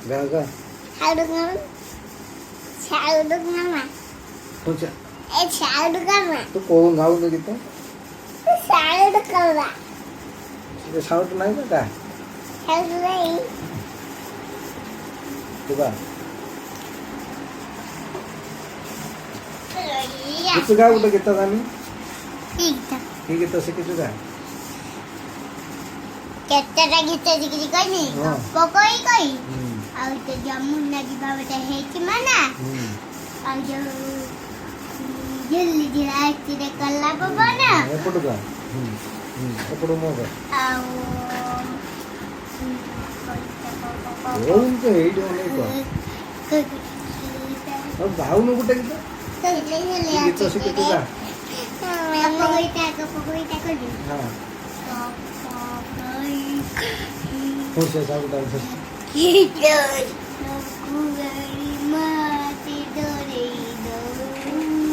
गा गा शाळुडूक शाळुडूक मामा तुझ्या ए शाळुडूक मामा तू कोण गाऊ दे गीता शाळुडूक मामा तुझे साऊट नाही का काय शाळुडूक नाही तुझा तू काय कुठं घेतात आम्ही ठीक आहे तसं किती काय केतरा गीता जिकरी कोई नहीं हाँ। कोई कोई और तो जामुन लगी बाबा है कि माना और जो जल्दी जल्दी तेरे कल्ला बाबा ना ఎప్పుడు గా ఎప్పుడు మోగ ఓంతో ఏడు అనేక भाऊ नको टाकतो गीत असं किती का हा खुश आहे सांगू टाक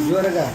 जोर का